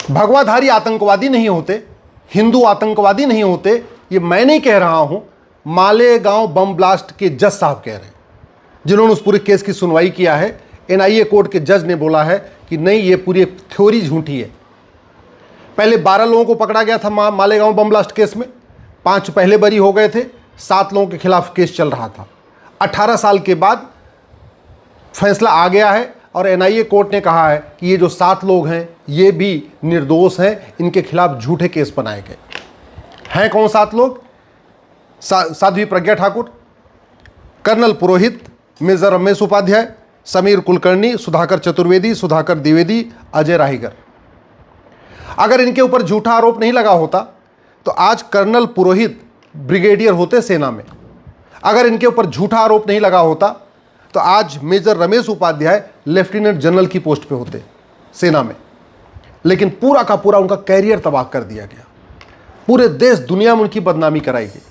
भगवाधारी आतंकवादी नहीं होते, हिंदू आतंकवादी नहीं होते, ये मैं नहीं कह रहा हूं, मालेगांव बम ब्लास्ट के जज साहब कह रहे हैं, जिन्होंने उस पूरे केस की सुनवाई किया है। एनआईए कोर्ट के जज ने बोला है कि नहीं, ये पूरी थ्योरी झूठी है। पहले 12 लोगों को पकड़ा गया था मालेगांव बम ब्लास्ट केस में, 5 पहले बरी हो गए थे, 7 लोगों के खिलाफ केस चल रहा था। 18 साल के बाद फैसला आ गया है और एनआईए कोर्ट ने कहा है कि ये जो 7 लोग हैं ये भी निर्दोष हैं, इनके खिलाफ झूठे केस बनाए गए हैं। कौन 7 लोग? साध्वी प्रज्ञा ठाकुर, कर्नल पुरोहित, मेजर रमेश उपाध्याय, समीर कुलकर्णी, सुधाकर चतुर्वेदी, सुधाकर द्विवेदी, अजय राहीगर। अगर इनके ऊपर झूठा आरोप नहीं लगा होता तो आज कर्नल पुरोहित ब्रिगेडियर होते सेना में। अगर इनके ऊपर झूठा आरोप नहीं लगा होता तो आज major Ramesh Upadhyay lieutenant general की पोस्ट पे होते सेना में। लेकिन पूरा का पूरा उनका कैरियर तबाह कर दिया गया। पूरे देश दुनिया में उनकी बदनामी कराई गई।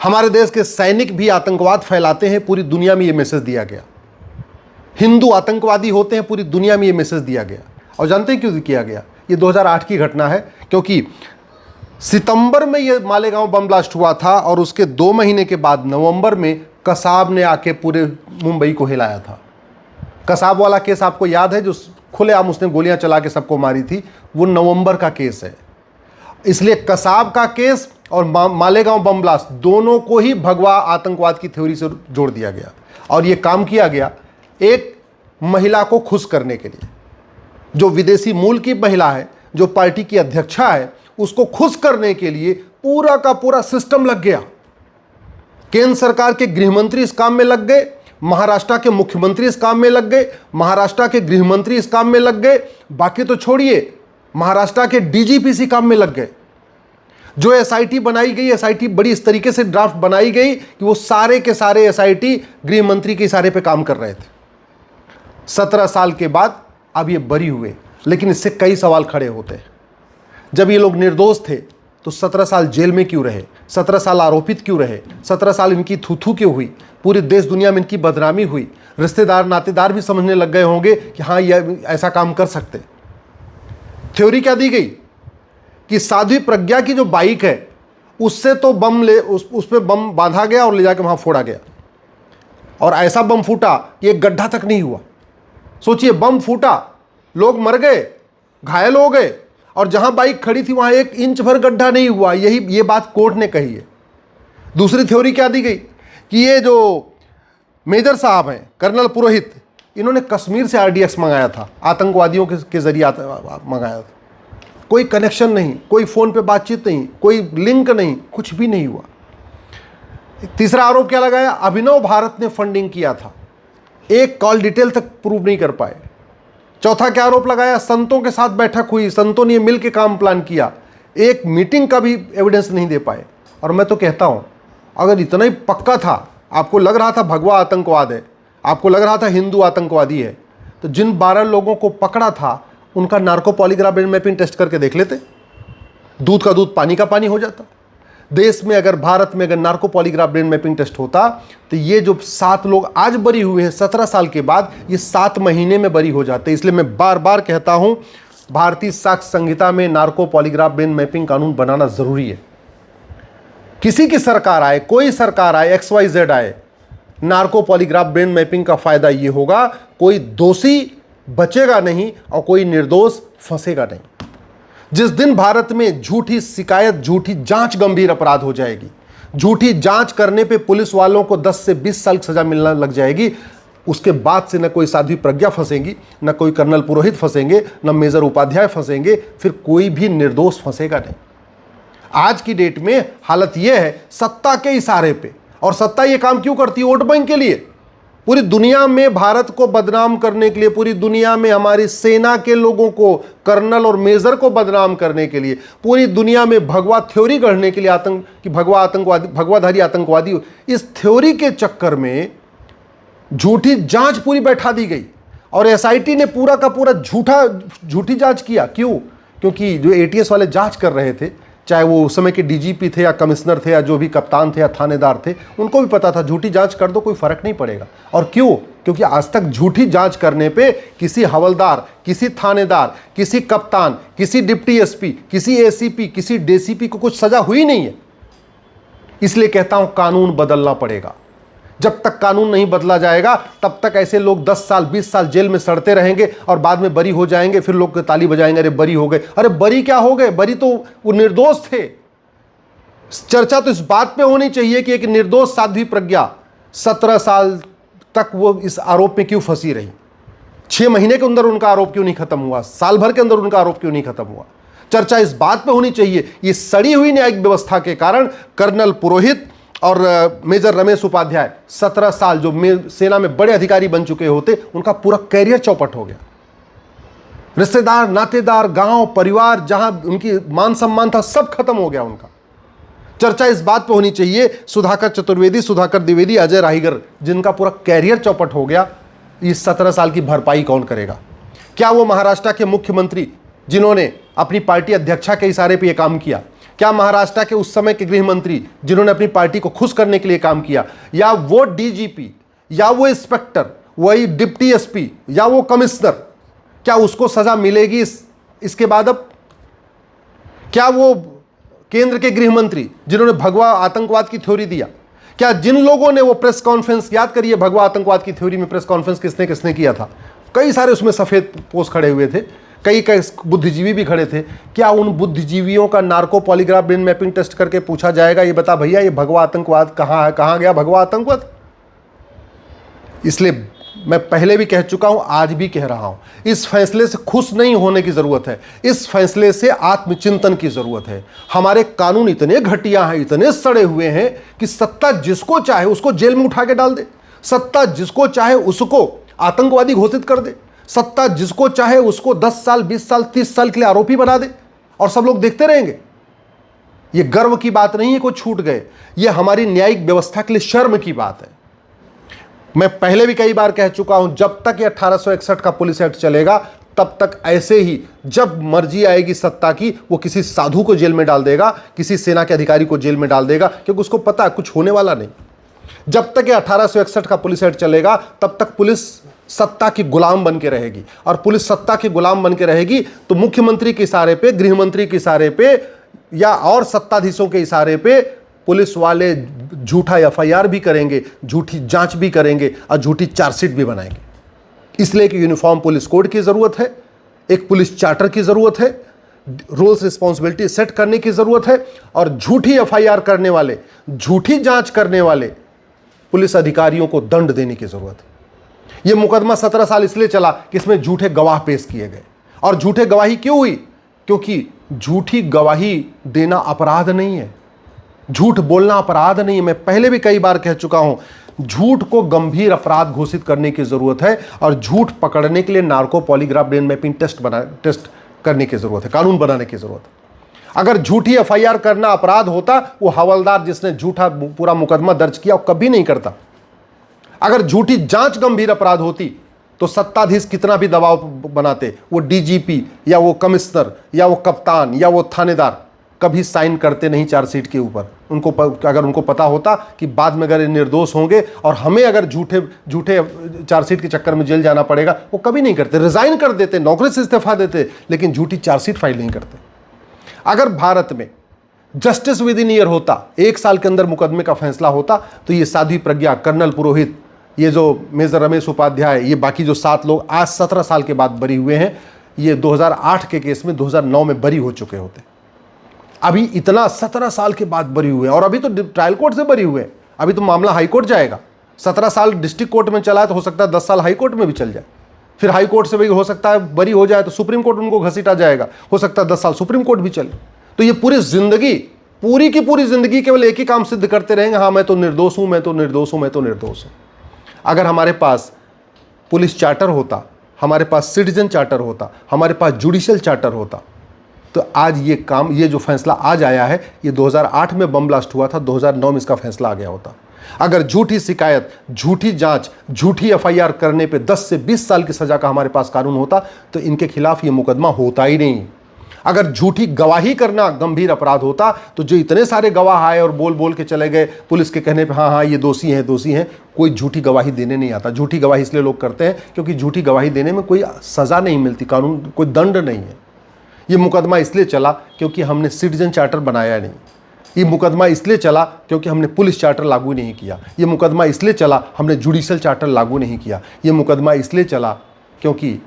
हमारे देश के सैनिक भी आतंकवाद फैलाते हैं, पूरी दुनिया में ये मैसेज दिया गया। हिंदू आतंकवादी होते हैं, पूरी दुनिया में ये मैसेज दिया गया। और जानते हैं क्यों किया गया? ये 2008 की घटना है, क्योंकि सितंबर में ये मालेगांव बम ब्लास्ट हुआ था और उसके 2 महीने के बाद नवंबर में कसाब ने आके पूरे मुंबई को हिलाया था। कसाब वाला केस आपको याद है, जो खुलेआम उसने गोलियां चला के सबको मारी थी, वो नवंबर का केस है। इसलिए कसाब का केस और मालेगांव बम ब्लास्ट दोनों को ही भगवा आतंकवाद की थ्योरी से जोड़ दिया गया। और ये काम किया गया एक महिला को खुश करने के लिए, जो विदेशी मूल की महिला है, जो पार्टी की अध्यक्षा है, उसको खुश करने के लिए पूरा का पूरा सिस्टम लग गया। केंद्र सरकार के गृहमंत्री इस काम में लग गए, महाराष्ट्र के मुख्यमंत्री इस काम में लग गए, महाराष्ट्र के गृहमंत्री इस काम में लग गए, बाकी तो छोड़िए, महाराष्ट्र के डीजीपी इसी काम में लग गए। जो एसआईटी बनाई गई, एसआईटी बड़ी इस तरीके से ड्राफ्ट बनाई गई कि वो सारे के सारे एसआईटी गृहमंत्री के इशारे पे काम कर रहे थे। 17 साल के बाद अब ये बरी हुए, लेकिन इससे कई सवाल खड़े होते हैं। जब ये लोग निर्दोष थे तो 17 साल जेल में क्यों रहे? 17 साल आरोपित क्यों रहे? 17 साल इनकी थू क्यों हुई? पूरे देश दुनिया में इनकी बदनामी हुई। रिश्तेदार नातेदार भी समझने लग गए होंगे कि हाँ, ये ऐसा काम कर सकते। थ्योरी क्या दी गई कि साध्वी प्रज्ञा की जो बाइक है उससे तो बम उस पर बम बांधा गया और ले जाके वहाँ फोड़ा गया, और ऐसा बम फूटा कि एक गड्ढा तक नहीं हुआ। सोचिए, बम फूटा, लोग मर गए, घायल हो गए, और जहां बाइक खड़ी थी वहां 1 इंच भर गड्ढा नहीं हुआ। ये बात कोर्ट ने कही है। दूसरी थ्योरी क्या दी गई कि ये जो मेजर साहब हैं, कर्नल पुरोहित, इन्होंने कश्मीर से आरडीएक्स मंगाया था, आतंकवादियों के जरिए मंगाया था। कोई कनेक्शन नहीं, कोई फ़ोन पे बातचीत नहीं, कोई लिंक नहीं, कुछ भी नहीं हुआ। तीसरा आरोप क्या लगाया? अभिनव भारत ने फंडिंग किया था, एक कॉल डिटेल तक प्रूव नहीं कर पाए। चौथा क्या आरोप लगाया? संतों के साथ बैठक हुई, संतों ने मिल के काम प्लान किया, एक मीटिंग का भी एविडेंस नहीं दे पाए। और मैं तो कहता हूं, अगर इतना ही पक्का था, आपको लग रहा था भगवा आतंकवाद है, आपको लग रहा था हिंदू आतंकवादी है, तो जिन 12 लोगों को पकड़ा था उनका narco polygraph brain mapping test करके देख लेते, दूध का दूध पानी का पानी हो जाता। देश में अगर, भारत में अगर narco polygraph brain mapping test होता तो ये जो 7 लोग आज बरी हुए हैं 17 साल के बाद, ये 7 महीने में बरी हो जाते। इसलिए मैं बार बार कहता हूं, भारतीय साक्ष्य संहिता में नार्को पॉलीग्राफ ब्रेन मैपिंग कानून बनाना जरूरी है। किसी की सरकार आए, कोई सरकार आए, XYZ आए, नार्को पॉलीग्राफ ब्रेन मैपिंग का फायदा ये होगा, कोई दोषी बचेगा नहीं और कोई निर्दोष फंसेगा नहीं। जिस दिन भारत में झूठी शिकायत, झूठी जांच गंभीर अपराध हो जाएगी, झूठी जांच करने पे पुलिस वालों को 10 से 20 साल की सजा मिलने लग जाएगी, उसके बाद से न कोई साध्वी प्रज्ञा फंसेगी, न कोई कर्नल पुरोहित फंसेंगे, न मेजर उपाध्याय फंसेंगे, फिर कोई भी निर्दोष फंसेगा नहीं। आज की डेट में हालत यह है, सत्ता के इशारे पे, और सत्ता ये काम क्यों करती है? वोट बैंक के लिए। पूरी दुनिया में भारत को बदनाम करने के लिए, पूरी दुनिया में हमारी सेना के लोगों को, कर्नल और मेजर को बदनाम करने के लिए, पूरी दुनिया में भगवा थ्योरी गढ़ने के लिए, आतंक कि भगवाधारी आतंकवादी, इस थ्योरी के चक्कर में झूठी जांच पूरी बैठा दी गई और एसआईटी ने पूरा का पूरा झूठी जांच किया। क्यों? क्योंकि जो एटीएस वाले जांच कर रहे थे, चाहे वो उस समय के डीजीपी थे या कमिश्नर थे या जो भी कप्तान थे या थानेदार थे, उनको भी पता था झूठी जांच कर दो, कोई फर्क नहीं पड़ेगा। और क्यों? क्योंकि आज तक झूठी जांच करने पे किसी हवलदार, किसी थानेदार, किसी कप्तान, किसी डिप्टी एसपी, किसी एसीपी, किसी डीसीपी को कुछ सजा हुई नहीं है। इसलिए कहता हूं कानून बदलना पड़ेगा। जब तक कानून नहीं बदला जाएगा तब तक ऐसे लोग 10 साल 20 साल जेल में सड़ते रहेंगे और बाद में बरी हो जाएंगे, फिर लोग ताली बजाएंगे, अरे बरी हो गए। अरे बरी क्या हो गए, बरी तो वो निर्दोष थे। चर्चा तो इस बात पे होनी चाहिए कि एक निर्दोष साध्वी प्रज्ञा 17 साल तक वो इस आरोप में क्यों फंसी रही, 6 महीने के अंदर उनका आरोप क्यों नहीं खत्म हुआ, साल भर के अंदर उनका आरोप क्यों नहीं खत्म हुआ। चर्चा इस बात पे होनी चाहिए, ये सड़ी हुई न्यायिक व्यवस्था के कारण कर्नल पुरोहित और मेजर रमेश उपाध्याय 17 साल जो सेना में बड़े अधिकारी बन चुके होते, उनका पूरा कैरियर चौपट हो गया। रिश्तेदार, नातेदार, गांव, परिवार, जहां उनकी मान सम्मान था, सब खत्म हो गया उनका। चर्चा इस बात पे होनी चाहिए, सुधाकर चतुर्वेदी, सुधाकर द्विवेदी, अजय राहीगर, जिनका पूरा कैरियर चौपट हो गया, इस 17 साल की भरपाई कौन करेगा। क्या वो महाराष्ट्र के मुख्यमंत्री जिन्होंने अपनी पार्टी अध्यक्षा के इशारे पे ये काम किया, क्या महाराष्ट्र के उस समय के गृह मंत्री जिन्होंने अपनी पार्टी को खुश करने के लिए काम किया, या वो डीजीपी, या वो इंस्पेक्टर, वही डिप्टी एसपी, या वो कमिश्नर, क्या उसको सजा मिलेगी इसके बाद? अब क्या वो केंद्र के गृह मंत्री जिन्होंने भगवा आतंकवाद की थ्योरी दिया, क्या जिन लोगों ने वो प्रेस कॉन्फ्रेंस, याद करिए भगवा आतंकवाद की थ्योरी में प्रेस कॉन्फ्रेंस किसने किसने किया था, कई सारे उसमें सफेद पोष खड़े हुए थे, कई बुद्धिजीवी भी खड़े थे, क्या उन बुद्धिजीवियों का narco polygraph brain mapping test करके पूछा जाएगा, ये बता भैया ये भगवा आतंकवाद कहाँ है, कहाँ गया भगवा आतंकवाद? इसलिए मैं पहले भी कह चुका हूं, आज भी कह रहा हूं, इस फैसले से खुश नहीं होने की जरूरत है, इस फैसले से आत्मचिंतन की जरूरत है। हमारे कानून इतने घटिया हैं, इतने सड़े हुए हैं कि सत्ता जिसको चाहे उसको जेल में उठा के डाल दे, सत्ता जिसको चाहे उसको आतंकवादी घोषित कर दे, सत्ता जिसको चाहे उसको 10 साल 20 साल 30 साल के लिए आरोपी बना दे, और सब लोग देखते रहेंगे। यह गर्व की बात नहीं है कोई छूट गए, यह हमारी न्यायिक व्यवस्था के लिए शर्म की बात है। मैं पहले भी कई बार कह चुका हूं, जब तक ये 1861 का पुलिस एक्ट चलेगा तब तक ऐसे ही, जब मर्जी आएगी सत्ता की, वो किसी साधु को जेल में डाल देगा, किसी सेना के अधिकारी को जेल में डाल देगा, क्योंकि उसको पता है कुछ होने वाला नहीं। जब तक ये 1861 का पुलिस एक्ट चलेगा तब तक पुलिस सत्ता की गुलाम बन के रहेगी, और पुलिस सत्ता की गुलाम बन के रहेगी तो मुख्यमंत्री के इशारे पे, गृह मंत्री के इशारे पे, या और सत्ताधीशों के इशारे पे पुलिस वाले झूठा एफआईआर भी करेंगे, झूठी जांच भी करेंगे और झूठी चार्जशीट भी बनाएंगे। इसलिए कि यूनिफॉर्म पुलिस कोड की जरूरत है, एक पुलिस चार्टर की जरूरत है, रूल्स रिस्पॉन्सिबिलिटी सेट करने की जरूरत है, और झूठी एफआईआर करने वाले, झूठी जांच करने वाले पुलिस अधिकारियों को दंड देने की जरूरत है। यह मुकदमा 17 साल इसलिए चला कि इसमें झूठे गवाह पेश किए गए, और झूठे गवाही क्यों हुई? क्योंकि झूठी गवाही देना अपराध नहीं है, झूठ बोलना अपराध नहीं है। मैं पहले भी कई बार कह चुका हूं, झूठ को गंभीर अपराध घोषित करने की जरूरत है, और झूठ पकड़ने के लिए narco polygraph brain mapping test करने की जरूरत है, कानून बनाने की जरूरत है। अगर झूठी एफआईआर करना अपराध होता, वो हवलदार जिसने झूठा पूरा मुकदमा दर्ज किया वो कभी नहीं करता। अगर झूठी जांच गंभीर अपराध होती तो सत्ताधीश कितना भी दबाव बनाते, वो डीजीपी या वो कमिश्नर या वो कप्तान या वो थानेदार कभी साइन करते नहीं चार्जशीट के ऊपर। अगर उनको पता होता कि बाद में अगर ये निर्दोष होंगे और हमें अगर झूठे चार्जशीट के चक्कर में जेल जाना पड़ेगा, वो कभी नहीं करते, रिजाइन कर देते, नौकरी से इस्तीफा देते, लेकिन झूठी चार्जशीट फाइल नहीं करते। अगर भारत में जस्टिस विद इन ईयर होता, 1 साल के अंदर मुकदमे का फैसला होता, तो ये साध्वी प्रज्ञा, कर्नल पुरोहित, ये जो मेजर रमेश उपाध्याय, ये बाकी जो 7 लोग आज 17 साल के बाद बरी हुए हैं, ये 2008 के केस में 2009 में बरी हो चुके होते। अभी इतना 17 साल के बाद बरी हुए, और अभी तो ट्रायल कोर्ट से बरी हुए, अभी तो मामला हाई कोर्ट जाएगा। 17 साल डिस्ट्रिक्ट कोर्ट में चला है तो हो सकता है 10 साल हाई कोर्ट में भी चल जाए, फिर हाई कोर्ट से भी हो सकता है बरी हो जाए तो सुप्रीम कोर्ट उनको घसीटा जाएगा, हो सकता है 10 साल सुप्रीम कोर्ट भी चले। तो ये पूरी जिंदगी, पूरी की पूरी जिंदगी केवल एक ही काम सिद्ध करते रहेंगे, हाँ मैं तो निर्दोष हूं, मैं तो निर्दोष हूं, मैं तो निर्दोष हूं। अगर हमारे पास पुलिस चार्टर होता, हमारे पास सिटीजन चार्टर होता, हमारे पास जुडिशियल चार्टर होता, तो आज ये काम, ये जो फैसला आज आया है, ये 2008 में बम ब्लास्ट हुआ था, 2009 में इसका फैसला आ गया होता। अगर झूठी शिकायत, झूठी जांच, झूठी एफआईआर करने पे 10 से 20 साल की सजा का हमारे पास कानून होता, तो इनके खिलाफ ये मुकदमा होता ही नहीं। अगर झूठी गवाही करना गंभीर अपराध होता तो जो इतने सारे गवाह आए और बोल बोल के चले गए पुलिस के कहने पे, हाँ हाँ ये दोषी हैं दोषी हैं, कोई झूठी गवाही देने नहीं आता। झूठी गवाही इसलिए लोग करते हैं क्योंकि झूठी गवाही देने में कोई सज़ा नहीं मिलती, कानून कोई दंड नहीं है। ये मुकदमा इसलिए चला क्योंकि हमने सिटीजन चार्टर बनाया नहीं। ये मुकदमा इसलिए चला क्योंकि हमने पुलिस चार्टर लागू नहीं किया। ये मुकदमा इसलिए चला हमने जुडिशल चार्टर लागू नहीं किया। ये मुकदमा इसलिए चला क्योंकि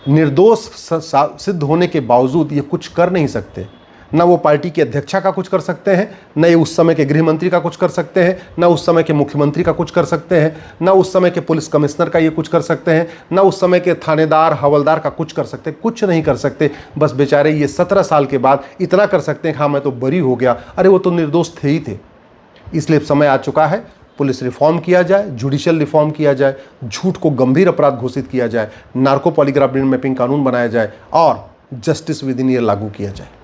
निर्दोष सिद्ध होने के बावजूद ये कुछ कर नहीं सकते। ना वो पार्टी की अध्यक्षा का कुछ कर सकते हैं, न ये उस समय के गृह मंत्री का कुछ कर सकते हैं, न उस समय के मुख्यमंत्री का कुछ कर सकते हैं, न उस समय के पुलिस कमिश्नर का ये कुछ कर सकते हैं, न उस समय के थानेदार हवलदार का कुछ कर सकते, कुछ नहीं कर सकते। बस बेचारे ये 17 साल के बाद इतना कर सकते हैं कि हाँ मैं तो बरी हो गया, अरे वो तो निर्दोष थे ही थे। इसलिए समय आ चुका है, पुलिस रिफॉर्म किया जाए, जुडिशियल रिफॉर्म किया जाए, झूठ को गंभीर अपराध घोषित किया जाए, नार्को पॉलीग्राफ ब्रेन मैपिंग कानून बनाया जाए और जस्टिस विद इन ईयर लागू किया जाए।